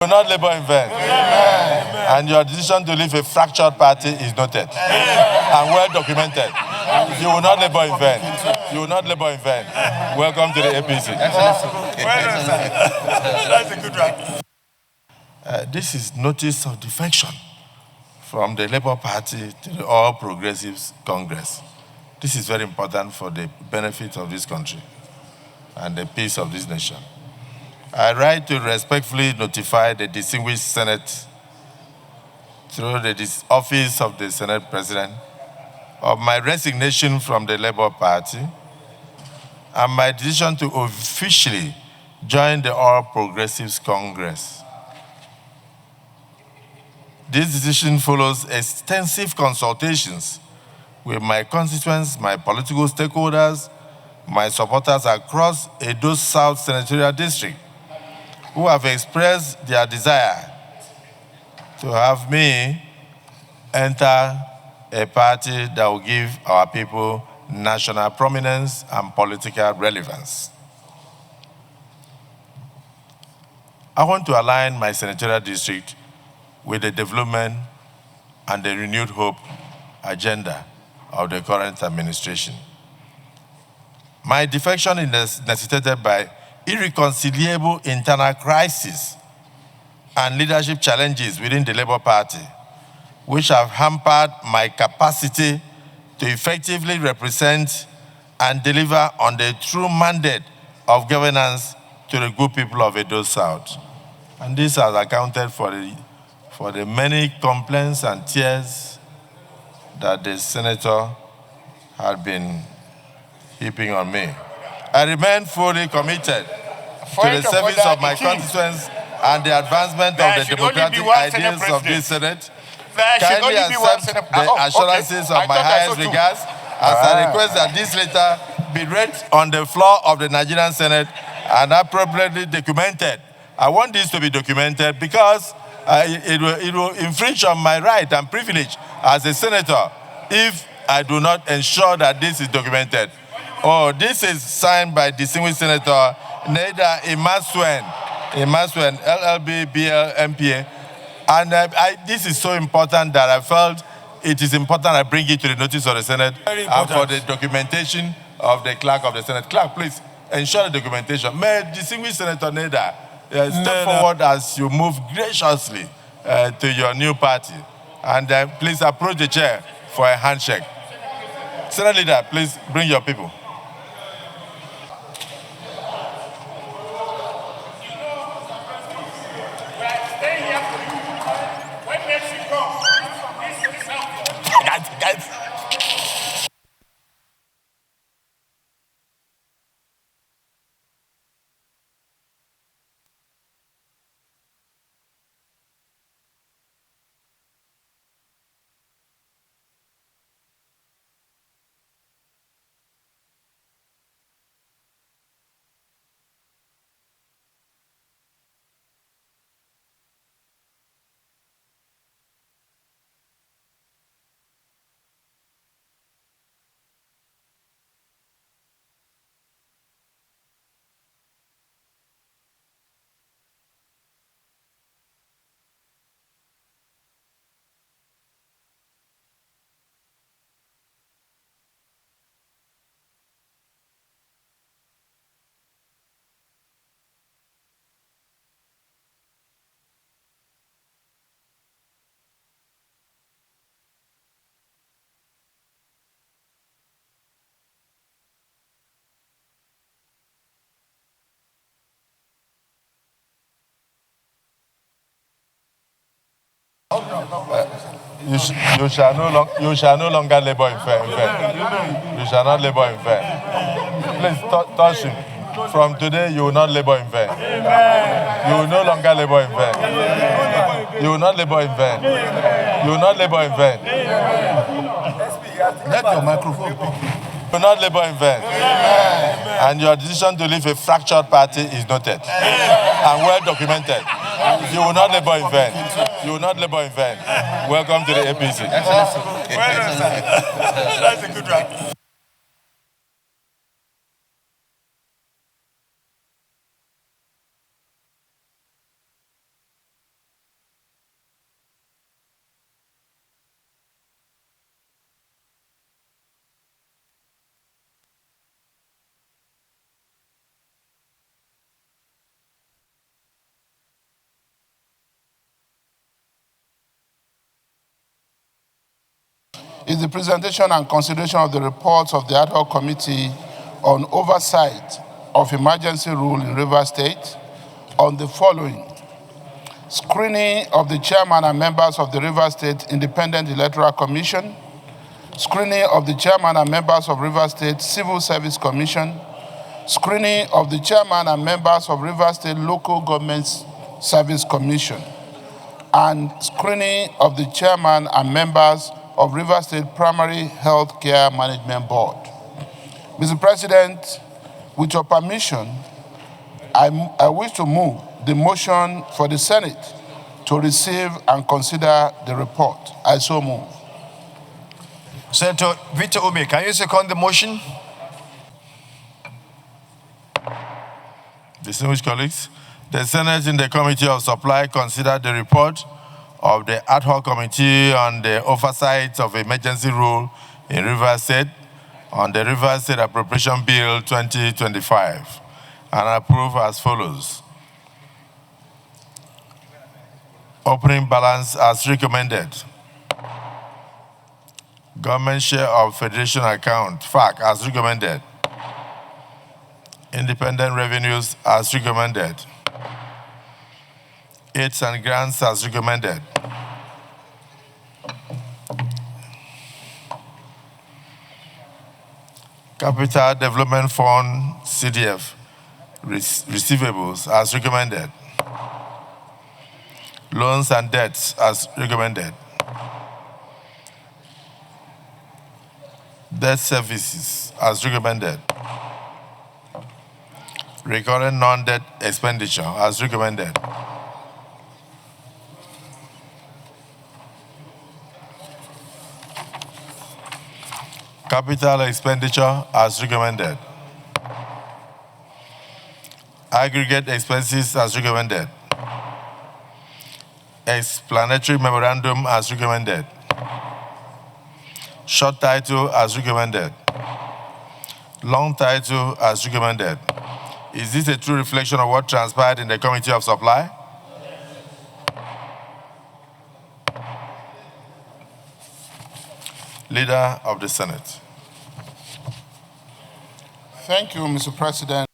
You will not labor in vain. And your decision to leave a fractured party is noted and well documented. You will not labor in vain. You will not labor in vain. Welcome to the APC. That's a good one. This is notice of defection from the Labour Party to the All Progressives Congress. This is very important for the benefit of this country and the peace of this nation. I write to respectfully notify the distinguished Senate through the office of the Senate President of my resignation from the Labour Party and my decision to officially join the All Progressives Congress. This decision follows extensive consultations with my constituents, my political stakeholders, my supporters across Edo South Senatorial District, who have expressed their desire to have me enter a party that will give our people national prominence and political relevance. I want to align my senatorial district with the development and the renewed hope agenda of the current administration. My defection is necessitated by irreconcilable internal crises and leadership challenges within the Labour Party, which have hampered my capacity to effectively represent and deliver on the true mandate of governance to the good people of Edo South. And this has accounted for the many complaints and tears that the senator had been heaping on me. I remain fully committed to the service of my constituents and the advancement of the democratic ideals of this Senate. Kindly accept the assurances of my highest regards as I request that this letter be read on the floor of the Nigerian Senate and appropriately documented. I want this to be documented because it will infringe on my right and privilege as a senator if I do not ensure that this is documented. Oh, this is signed by distinguished Senator Neda LLB BL MPA. And this is so important that I felt it is important I bring it to the notice of the Senate and for the documentation of the clerk of the Senate. Clerk, please ensure the documentation. May distinguished Senator Neda step forward as you move graciously to your new party. And please approach the chair for a handshake. Senate leader, please bring your people. You shall no longer labor in vain. You shall not labor in vain. Please touch him. From today, you will not labor in vain. You will no longer labor in vain. You will not labor in vain. You will not labor in vain. Let your microphone pick. You will not labor in vain. And your decision to leave a fractured party is noted and well documented. You will not labor in vain. You will not labor in vain. Welcome to the APC. That's a good one. is the presentation and consideration of the reports of the Ad hoc Committee on Oversight of Emergency Rule in Rivers State on the following: screening of the chairman and members of the Rivers State Independent Electoral Commission, screening of the chairman and members of Rivers State Civil Service Commission, screening of the chairman and members of Rivers State Local Government Service Commission, and screening of the chairman and members of Rivers State Primary Health Care Management Board. Mr. President, with your permission, I wish to move the motion for the Senate to receive and consider the report. I so move. Senator Victor Ume, can you second the motion? Distinguished colleagues, the Senate in the Committee of Supply considered the report of the Ad hoc Committee on the Oversight of Emergency Rule in Rivers State on the Rivers State Appropriation Bill 2025 and approved as follows. Opening balance as recommended. Government share of Federation account, FAC, as recommended. Independent revenues as recommended. Aids and grants as recommended. Capital Development Fund, CDF, receivables as recommended. Loans and debts as recommended. Debt services as recommended. Recurrent non-debt expenditure as recommended. Capital expenditure as recommended. Aggregate expenses as recommended. Explanatory memorandum as recommended. Short title as recommended. Long title as recommended. Is this a true reflection of what transpired in the Committee of Supply? Leader of the Senate. Thank you, Mr. President.